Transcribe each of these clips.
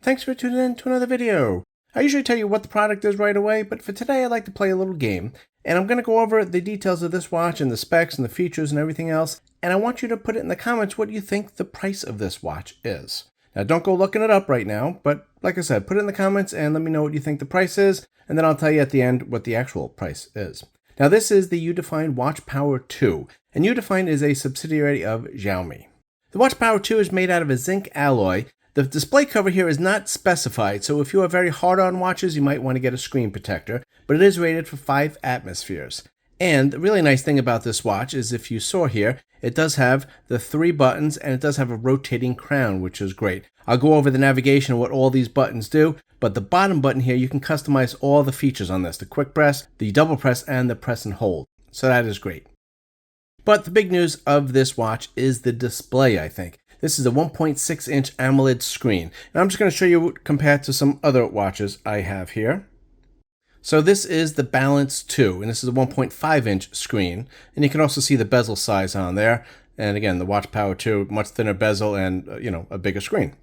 Thanks for tuning in to another video. I usually tell you what the product is right away, but for today I'd like to play a little game. And I'm going to go over the details of this watch and the specs and the features and everything else. And I want you to put it in the comments what you think the price of this watch is. Now don't go looking it up right now, but like I said, put it in the comments and let me know what you think the price is. And then I'll tell you at the end what the actual price is. Now this is the UDFINE Watch Power 2. And UDFINE is a subsidiary of Xiaomi. The Watch Power 2 is made out of a zinc alloy. The display cover here is not specified, so if you are very hard on watches, you might want to get a screen protector, but it is rated for 5 atmospheres. And the really nice thing about this watch is if you saw here, it does have the 3 buttons and it does have a rotating crown, which is great. I'll go over the navigation and what all these buttons do, but the bottom button here, you can customize all the features on this, the quick press, the double press, and the press and hold. So that is great. But the big news of this watch is the display, I think. This is a 1.6-inch AMOLED screen. And I'm just going to show you compared to some other watches I have here. So this is the Balance 2, and this is a 1.5-inch screen. And you can also see the bezel size on there. And again, the Watch Power 2, much thinner bezel and, a bigger screen.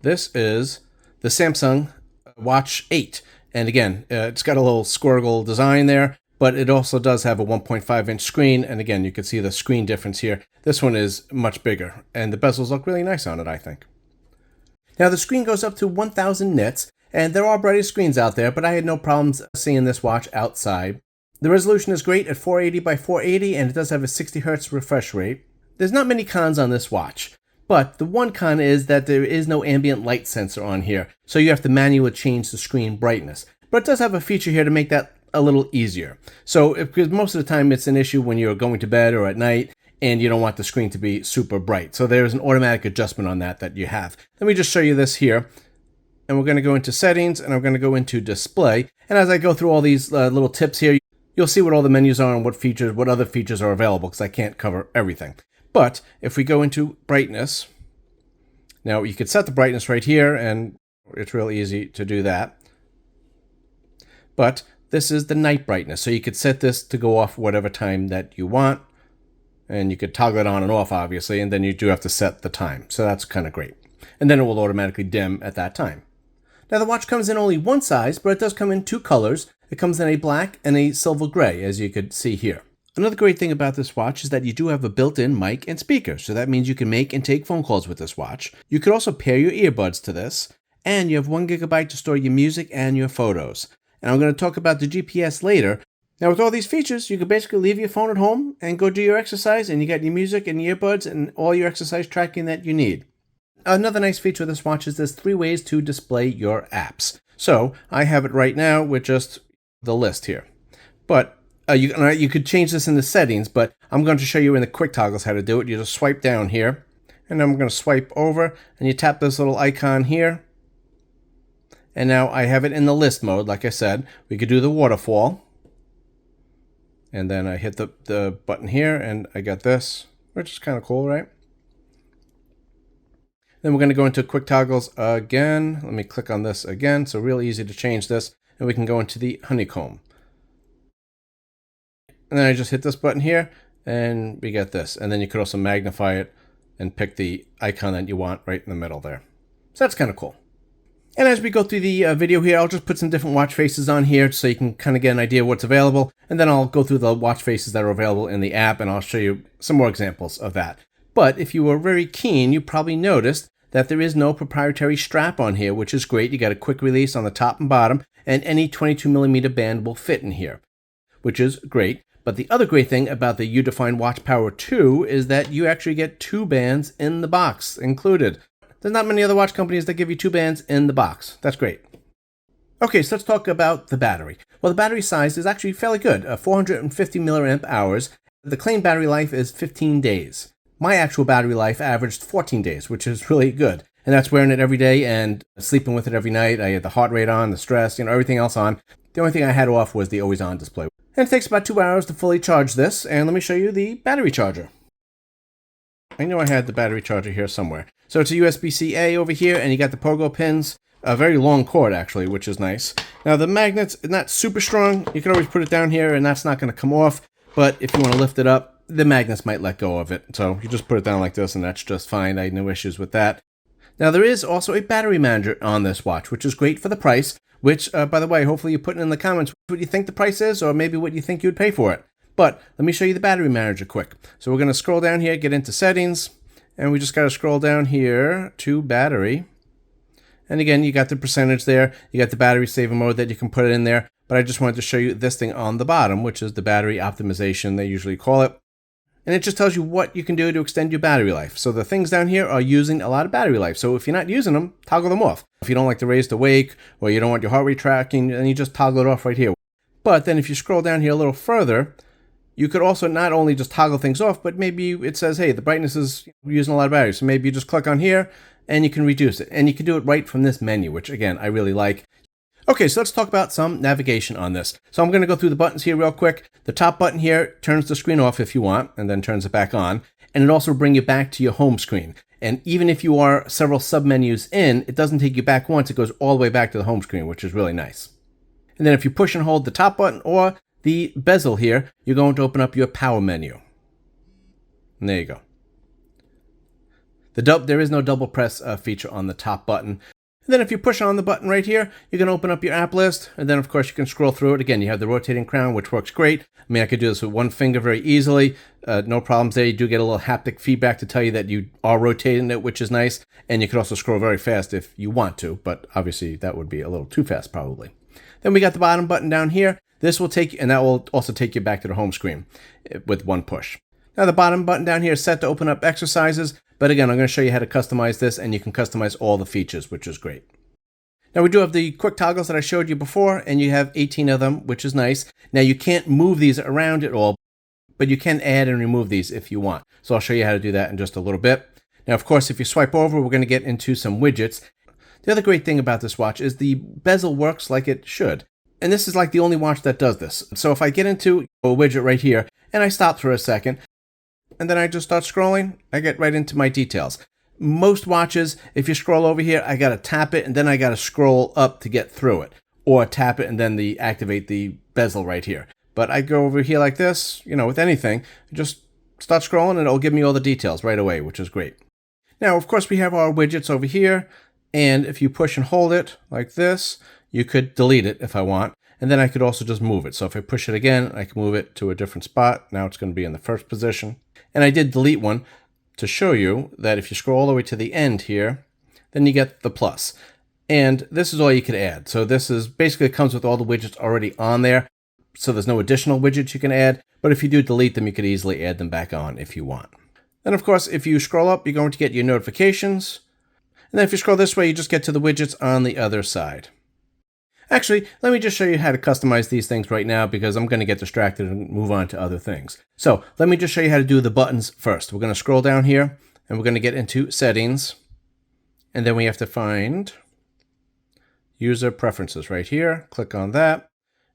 This is the Samsung Watch 8. And again, it's got a little squirrel design there. But it also does have a 1.5-inch screen, and again, you can see the screen difference here. This one is much bigger, and the bezels look really nice on it, I think. Now, the screen goes up to 1000 nits, and there are brighter screens out there, but I had no problems seeing this watch outside. The resolution is great at 480 by 480, and it does have a 60 Hz refresh rate. There's not many cons on this watch, but the one con is that there is no ambient light sensor on here, so you have to manually change the screen brightness. But it does have a feature here to make that a little easier. So, because most of the time it's an issue when you're going to bed or at night and you don't want the screen to be super bright. So there's an automatic adjustment on that you have. Let me just show you this here. And we're going to go into settings and I'm going to go into display. And as I go through all these little tips here, you'll see what all the menus are and what other features are available because I can't cover everything. But if we go into brightness, now you could set the brightness right here and it's real easy to do that. But this is the night brightness, so you could set this to go off whatever time that you want, and you could toggle it on and off, obviously, and then you do have to set the time, so that's kind of great. And then it will automatically dim at that time. Now, the watch comes in only one size, but it does come in 2 colors. It comes in a black and a silver gray, as you could see here. Another great thing about this watch is that you do have a built-in mic and speaker, so that means you can make and take phone calls with this watch. You could also pair your earbuds to this, and you have 1 GB to store your music and your photos. And I'm going to talk about the GPS later. Now with all these features, you can basically leave your phone at home and go do your exercise and you got your music and earbuds and all your exercise tracking that you need. Another nice feature of this watch is there's 3 ways to display your apps. So I have it right now with just the list here. But you could change this in the settings, but I'm going to show you in the quick toggles how to do it. You just swipe down here and then I'm going to swipe over and you tap this little icon here. And now I have it in the list mode, like I said. We could do the waterfall. And then I hit the button here, and I got this, which is kind of cool, right? Then we're going to go into quick toggles again. Let me click on this again. So real easy to change this. And we can go into the honeycomb. And then I just hit this button here, and we get this. And then you could also magnify it and pick the icon that you want right in the middle there. So that's kind of cool. And as we go through the video here, I'll just put some different watch faces on here so you can kind of get an idea of what's available. And then I'll go through the watch faces that are available in the app and I'll show you some more examples of that. But if you were very keen, you probably noticed that there is no proprietary strap on here, which is great. You got a quick release on the top and bottom and any 22mm band will fit in here, which is great. But the other great thing about the UDFINE Watch Power 2 is that you actually get 2 bands in the box included. There's not many other watch companies that give you 2 bands in the box. That's great. Okay, so let's talk about the battery. Well, the battery size is actually fairly good, 450 milliamp hours. The claimed battery life is 15 days. My actual battery life averaged 14 days, which is really good. And that's wearing it every day and sleeping with it every night. I had the heart rate on, the stress, everything else on. The only thing I had off was the always on display. And it takes about 2 hours to fully charge this. And let me show you the battery charger. I know I had the battery charger here somewhere. So it's a USB-C-A over here, and you got the pogo pins. A very long cord, actually, which is nice. Now, the magnet's not super strong. You can always put it down here, and that's not going to come off. But if you want to lift it up, the magnets might let go of it. So you just put it down like this, and that's just fine. I had no issues with that. Now there is also a battery manager on this watch, which is great for the price, which, by the way, hopefully you put in the comments what you think the price is, or maybe what you think you'd pay for it. But let me show you the battery manager quick. So we're going to scroll down here, get into settings, and we just got to scroll down here to battery. And again, you got the percentage there. You got the battery saver mode that you can put it in there. But I just wanted to show you this thing on the bottom, which is the battery optimization, they usually call it. And it just tells you what you can do to extend your battery life. So the things down here are using a lot of battery life. So if you're not using them, toggle them off. If you don't like to raise to wake, or you don't want your heart rate tracking, then you just toggle it off right here. But then if you scroll down here a little further, you could also not only just toggle things off, but maybe it says, hey, the brightness is using a lot of battery. So maybe you just click on here and you can reduce it. And you can do it right from this menu, which again, I really like. Okay, so let's talk about some navigation on this. So I'm going to go through the buttons here real quick. The top button here turns the screen off if you want, and then turns it back on. And it also brings you back to your home screen. And even if you are several sub-menus in, it doesn't take you back once. It goes all the way back to the home screen, which is really nice. And then if you push and hold the top button or the bezel here, you're going to open up your power menu. And there you go. There is no double press feature on the top button. And then if you push on the button right here, you can open up your app list. And then, of course, you can scroll through it. Again, you have the rotating crown, which works great. I mean, I could do this with one finger very easily. No problems there. You do get a little haptic feedback to tell you that you are rotating it, which is nice. And you can also scroll very fast if you want to. But obviously, that would be a little too fast, probably. Then we got the bottom button down here. This will take you, and that will also take you back to the home screen with one push. Now, the bottom button down here is set to open up exercises. But again, I'm going to show you how to customize this, and you can customize all the features, which is great. Now we do have the quick toggles that I showed you before, and you have 18 of them, which is nice. Now you can't move these around at all, but you can add and remove these if you want. So I'll show you how to do that in just a little bit. Now, of course, if you swipe over, we're going to get into some widgets. The other great thing about this watch is the bezel works like it should. And this is like the only watch that does this. So if I get into a widget right here, and I stop for a second, and then I just start scrolling, I get right into my details. Most watches, if you scroll over here, I got to tap it and then I got to scroll up to get through it, or tap it and then activate the bezel right here. But I go over here like this, with anything, just start scrolling and it'll give me all the details right away, which is great. Now, of course, we have our widgets over here, and if you push and hold it like this, you could delete it if I want. And then I could also just move it. So if I push it again, I can move it to a different spot. Now it's going to be in the first position. And I did delete one to show you that if you scroll all the way to the end here, then you get the plus. And this is all you could add. So this is basically comes with all the widgets already on there. So there's no additional widgets you can add. But if you do delete them, you could easily add them back on if you want. Then, of course, if you scroll up, you're going to get your notifications. And then if you scroll this way, you just get to the widgets on the other side. Actually, let me just show you how to customize these things right now because I'm going to get distracted and move on to other things. So let me just show you how to do the buttons first. We're going to scroll down here and we're going to get into settings. And then we have to find user preferences right here. Click on that.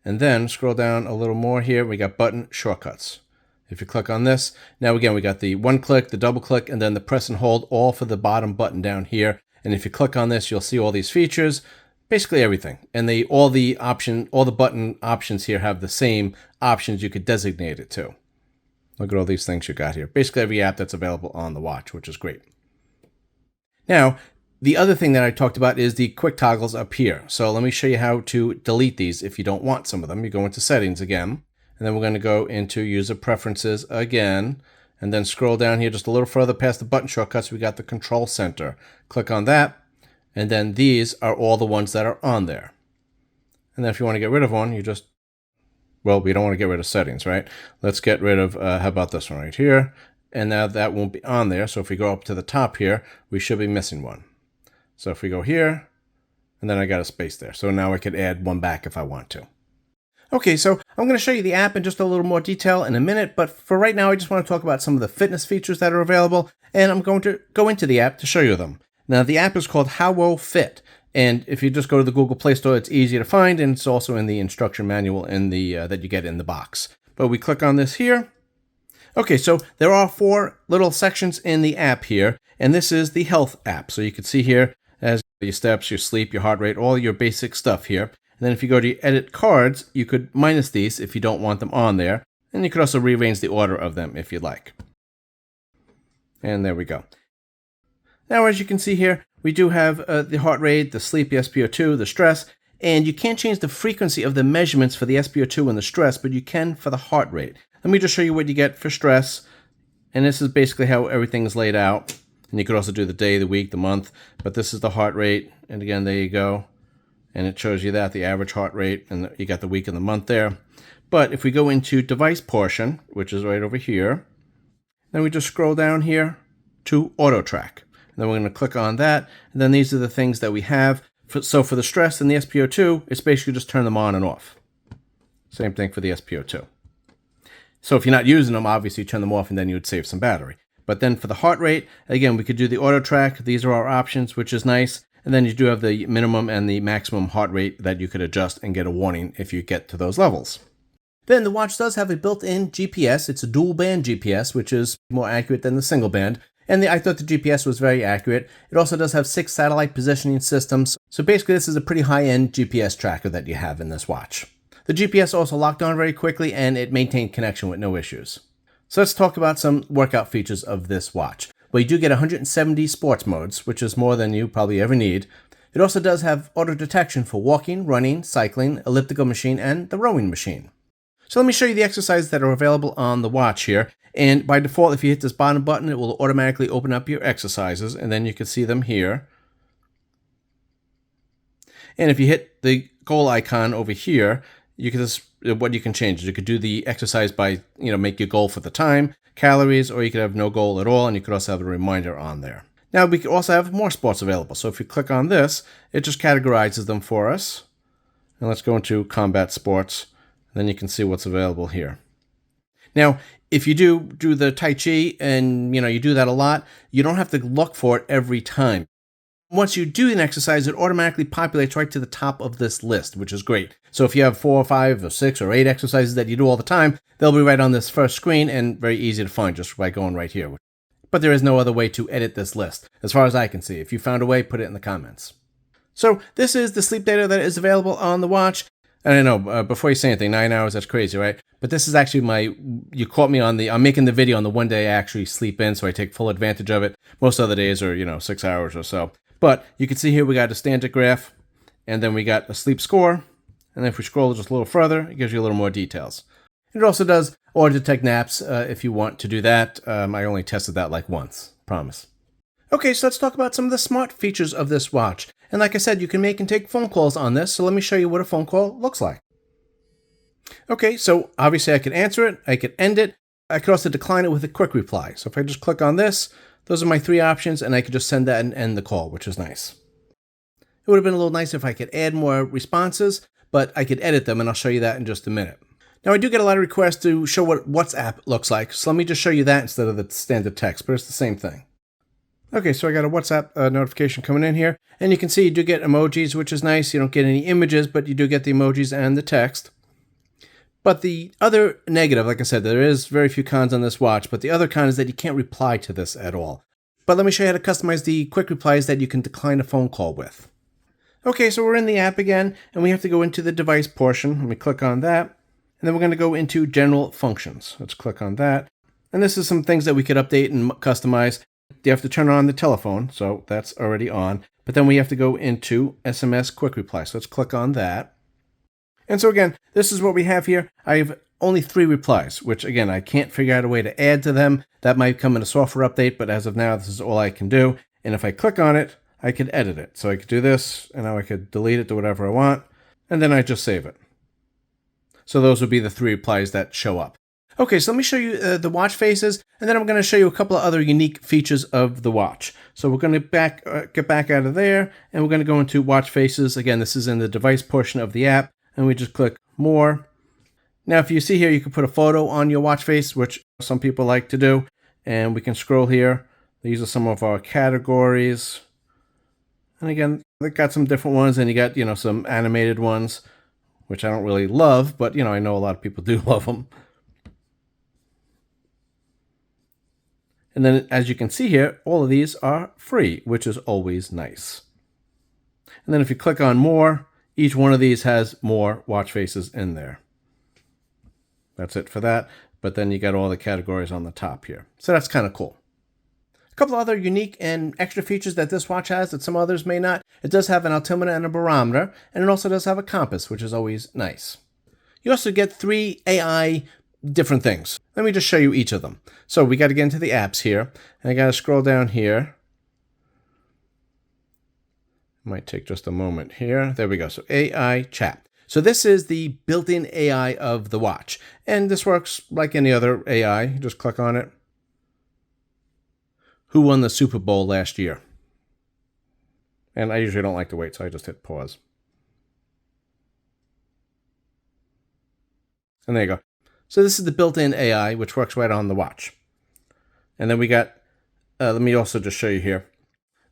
And then scroll down a little more here. We got button shortcuts. If you click on this, now again, we got the one click, the double click, and then the press and hold all for the bottom button down here. And if you click on this, you'll see all these features. Basically everything. And all the button options here have the same options you could designate it to. Look at all these things you got here. Basically every app that's available on the watch, which is great. Now, the other thing that I talked about is the quick toggles up here. So let me show you how to delete these if you don't want some of them. You go into settings again, and then we're going to go into user preferences again, and then scroll down here just a little further past the button shortcuts. We got the control center. Click on that. And then these are all the ones that are on there. And then if you want to get rid of one, we don't want to get rid of settings, right? Let's get rid of, how about this one right here? And now that won't be on there. So if we go up to the top here, we should be missing one. So if we go here, and then I got a space there. So now I could add one back if I want to. Okay, so I'm going to show you the app in just a little more detail in a minute. But for right now, I just want to talk about some of the fitness features that are available. And I'm going to go into the app to show you them. Now, the app is called HaWoFit, and if you just go to the Google Play Store, it's easy to find, and it's also in the instruction manual in that you get in the box. But we click on this here. Okay, so there are 4 little sections in the app here, and this is the health app. So you can see here as your steps, your sleep, your heart rate, all your basic stuff here. And then if you go to your edit cards, you could minus these if you don't want them on there, and you could also rearrange the order of them if you'd like. And there we go. Now, as you can see here, we do have the heart rate, the sleep, the SpO2, the stress, and you can't change the frequency of the measurements for the SpO2 and the stress, but you can for the heart rate. Let me just show you what you get for stress, and this is basically how everything is laid out. And you could also do the day, the week, the month, but this is the heart rate, and again, there you go. And it shows you that, the average heart rate, and you got the week and the month there. But if we go into device portion, which is right over here, then we just scroll down here to auto track. And then we're going to click on that, and then these are the things that we have. So for the stress and the SpO2, it's basically just turn them on and off. Same thing for the SpO2. So if you're not using them, obviously turn them off and then you would save some battery. But then for the heart rate, again, we could do the auto track. These are our options, which is nice. And then you do have the minimum and the maximum heart rate that you could adjust and get a warning if you get to those levels. Then the watch does have a built-in GPS. It's a dual band GPS, which is more accurate than the single band. And I thought the GPS was very accurate. It also does have 6 satellite positioning systems. So basically this is a pretty high-end GPS tracker that you have in this watch. The GPS also locked on very quickly and it maintained connection with no issues. So let's talk about some workout features of this watch. Well, you do get 170 sports modes, which is more than you probably ever need. It also does have auto detection for walking, running, cycling, elliptical machine, and the rowing machine. So let me show you the exercises that are available on the watch here. And by default, if you hit this bottom button, it will automatically open up your exercises, and then you can see them here. And if you hit the goal icon over here, you can just, what you can change is you could do the exercise by, make your goal for the time, calories, or you could have no goal at all, and you could also have a reminder on there. Now, we could also have more sports available. So if you click on this, it just categorizes them for us. And let's go into combat sports. Then you can see what's available here. Now, if you do the Tai Chi and you do that a lot, you don't have to look for it every time. Once you do an exercise, it automatically populates right to the top of this list, which is great. So if you have 4 or 5 or 6 or 8 exercises that you do all the time, they'll be right on this first screen and very easy to find just by going right here. But there is no other way to edit this list, as far as I can see. If you found a way, put it in the comments. So this is the sleep data that is available on the watch. And I know, before you say anything, 9 hours, that's crazy, right? But this is actually you caught me on I'm making the video on the one day I actually sleep in, so I take full advantage of it. Most other days are, 6 hours or so. But you can see here we got a standard graph, and then we got a sleep score. And then if we scroll just a little further, it gives you a little more details. It also does auto detect naps if you want to do that. I only tested that like once, promise. Okay, so let's talk about some of the smart features of this watch. And like I said, you can make and take phone calls on this, so let me show you what a phone call looks like. Okay, so obviously I could answer it, I could end it, I could also decline it with a quick reply. So if I just click on this, those are my 3 options, and I could just send that and end the call, which is nice. It would have been a little nice if I could add more responses, but I could edit them, and I'll show you that in just a minute. Now, I do get a lot of requests to show what WhatsApp looks like, so let me just show you that instead of the standard text, but it's the same thing. Okay, so I got a WhatsApp notification coming in here, and you can see you do get emojis, which is nice. You don't get any images, but you do get the emojis and the text. But the other negative, like I said, there is very few cons on this watch, but the other con is that you can't reply to this at all. But let me show you how to customize the quick replies that you can decline a phone call with. Okay, so we're in the app again, and we have to go into the device portion. Let me click on that, and then we're going to go into general functions. Let's click on that. And this is some things that we could update and customize. You have to turn on the telephone, so that's already on. But then we have to go into SMS quick reply. So let's click on that. And so again, this is what we have here. I have only 3 replies, which again, I can't figure out a way to add to them. That might come in a software update, but as of now, this is all I can do. And if I click on it, I could edit it. So I could do this, and now I could delete it, do whatever I want, and then I just save it. So those would be the 3 replies that show up. Okay, so let me show you the watch faces, and then I'm going to show you a couple of other unique features of the watch. So we're going to get back out of there, and we're going to go into watch faces. Again, this is in the device portion of the app, and we just click more. Now, if you see here, you can put a photo on your watch face, which some people like to do, and we can scroll here. These are some of our categories. And again, they got some different ones, and you got, some animated ones, which I don't really love, but, I know a lot of people do love them. And then, as you can see here, all of these are free, which is always nice. And then if you click on more, each one of these has more watch faces in there. That's it for that. But then you got all the categories on the top here. So that's kind of cool. A couple other unique and extra features that this watch has that some others may not. It does have an altimeter and a barometer, and it also does have a compass, which is always nice. You also get 3 AI different things. Let me just show you each of them. So we got to get into the apps here, and I got to scroll down here. Might take just a moment here. There we go. So AI chat. So this is the built-in AI of the watch, and this works like any other AI. You just click on it. Who won the Super Bowl last year? And I usually don't like to wait, so I just hit pause. And there you go. So this is the built-in AI, which works right on the watch. And then we got, let me also just show you here.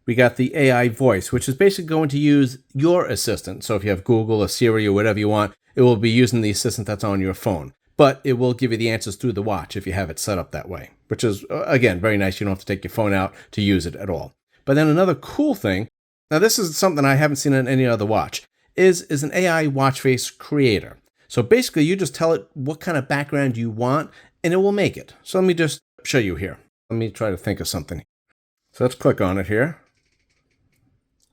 We got the AI voice, which is basically going to use your assistant. So if you have Google or Siri or whatever you want, it will be using the assistant that's on your phone. But it will give you the answers through the watch if you have it set up that way, which is, again, very nice. You don't have to take your phone out to use it at all. But then another cool thing, now this is something I haven't seen on any other watch, is an AI watch face creator. So basically, you just tell it what kind of background you want, and it will make it. So let me just show you here. Let me try to think of something. So let's click on it here.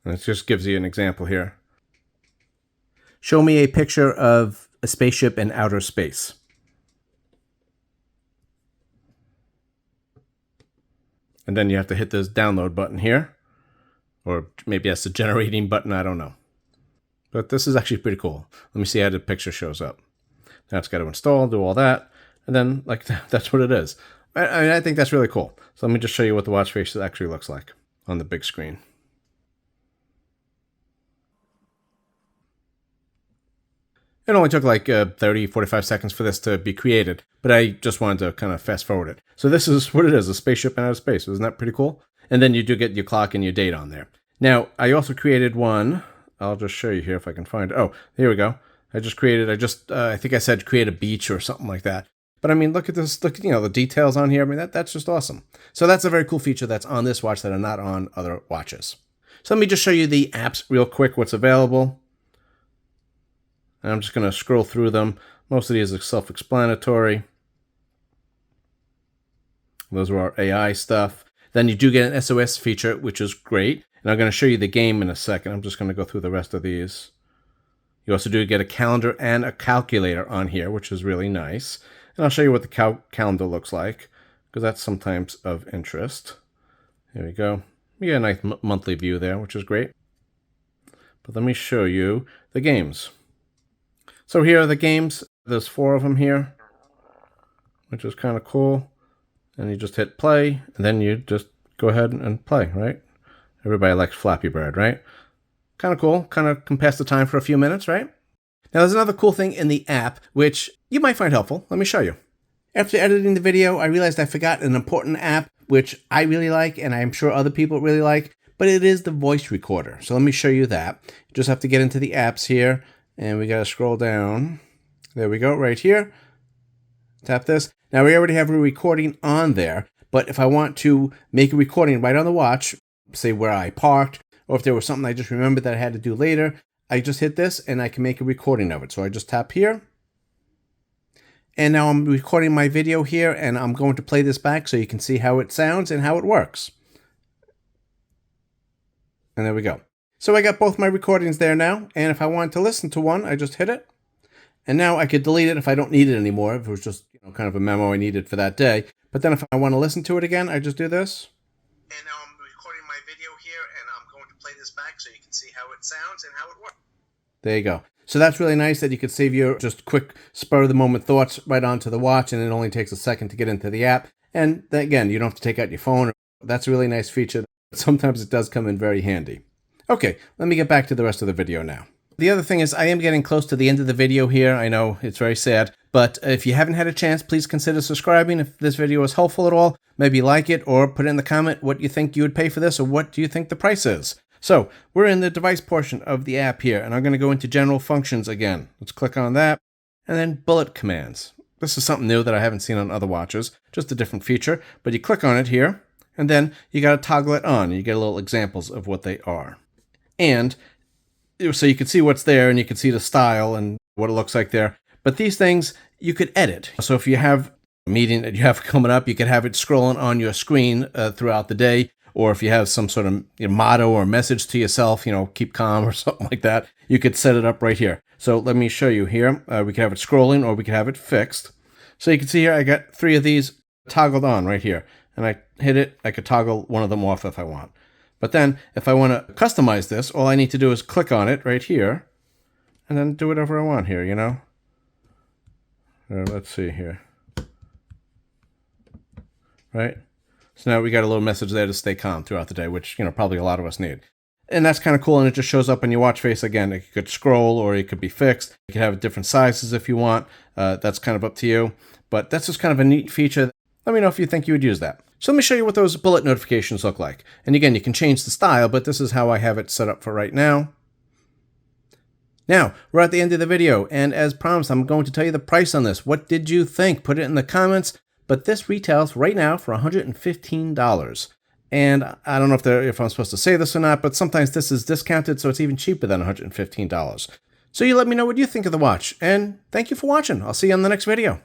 And it just gives you an example here. Show me a picture of a spaceship in outer space. And then you have to hit this download button here. Or maybe that's the generating button, I don't know. But this is actually pretty cool. Let me see how the picture shows up. Now it's got to install, do all that. And then, like, that's what it is. I think that's really cool. So let me just show you what the watch face actually looks like on the big screen. It only took like 30, 45 seconds for this to be created, but I just wanted to kind of fast forward it. So this is what it is, a spaceship in outer space. Isn't that pretty cool? And then you do get your clock and your date on there. Now, I also created one. I'll just show you here if I can find it. Oh, here we go. I think I said create a beach or something like that. But I mean, look at this, look at, the details on here. I mean, that's just awesome. So that's a very cool feature that's on this watch that are not on other watches. So let me just show you the apps real quick, what's available. And I'm just going to scroll through them. Most of these are self-explanatory. Those are our AI stuff. Then you do get an SOS feature, which is great. And I'm going to show you the game in a second. I'm just going to go through the rest of these. You also do get a calendar and a calculator on here, which is really nice. And I'll show you what the calendar looks like, because that's sometimes of interest. There we go. We get a nice monthly view there, which is great. But let me show you the games. So here are the games. There's 4 of them here, which is kind of cool. And you just hit play, and then you just go ahead and play, right? Everybody likes Flappy Bird, right? Kind of cool. Kind of can pass the time for a few minutes, right? Now, there's another cool thing in the app, which you might find helpful. Let me show you. After editing the video, I realized I forgot an important app, which I really like, and I'm sure other people really like, but it is the voice recorder. So let me show you that. You just have to get into the apps here, and we got to scroll down. There we go, right here. Tap this. Now, we already have a recording on there, but if I want to make a recording right on the watch, say where I parked, or if there was something I just remembered that I had to do later, I just hit this and I can make a recording of it. So I just tap here. And now I'm recording my video here, and I'm going to play this back so you can see how it sounds and how it works. And there we go. So I got both my recordings there now, and if I wanted to listen to one, I just hit it. And now I could delete it if I don't need it anymore, if it was just kind of a memo I needed for that day. But then if I want to listen to it again, I just do this. And now I'm recording my video here, and I'm going to play this back so you can see how it sounds and how it works. There you go. So that's really nice that you could save your just quick spur-of-the-moment thoughts right onto the watch, and it only takes a second to get into the app. And again, you don't have to take out your phone. That's a really nice feature. Sometimes it does come in very handy. Okay, let me get back to the rest of the video now. The other thing is I am getting close to the end of the video here. I know it's very sad, but if you haven't had a chance, please consider subscribing. If this video was helpful at all, maybe like it or put in the comment what you think you would pay for this, or what do you think the price is. So we're in the device portion of the app here, and I'm going to go into general functions again. Let's click on that, and then bullet commands. This is something new that I haven't seen on other watches, just a different feature, but you click on it here, and then you got to toggle it on, and you get little examples of what they are. And so you can see what's there, and you can see the style and what it looks like there. But these things you could edit. So if you have meeting that you have coming up, you could have it scrolling on your screen throughout the day. Or if you have some sort of motto or message to yourself, keep calm or something like that, you could set it up right here. So let me show you here. We could have it scrolling or we could have it fixed. So you can see here, I got 3 of these toggled on right here. And I hit it, I could toggle one of them off if I want. But then if I want to customize this, all I need to do is click on it right here and then do whatever I want here, let's see here. Right? So now we got a little message there to stay calm throughout the day, which, probably a lot of us need. And that's kind of cool, and it just shows up on your watch face again. It could scroll or it could be fixed. You could have different sizes if you want. That's kind of up to you. But that's just kind of a neat feature. Let me know if you think you would use that. So let me show you what those bullet notifications look like. And again, you can change the style, but this is how I have it set up for right now. Now, we're at the end of the video, and as promised, I'm going to tell you the price on this. What did you think? Put it in the comments. But this retails right now for $115. And I don't know if I'm supposed to say this or not, but sometimes this is discounted, so it's even cheaper than $115. So you let me know what you think of the watch, and thank you for watching. I'll see you on the next video.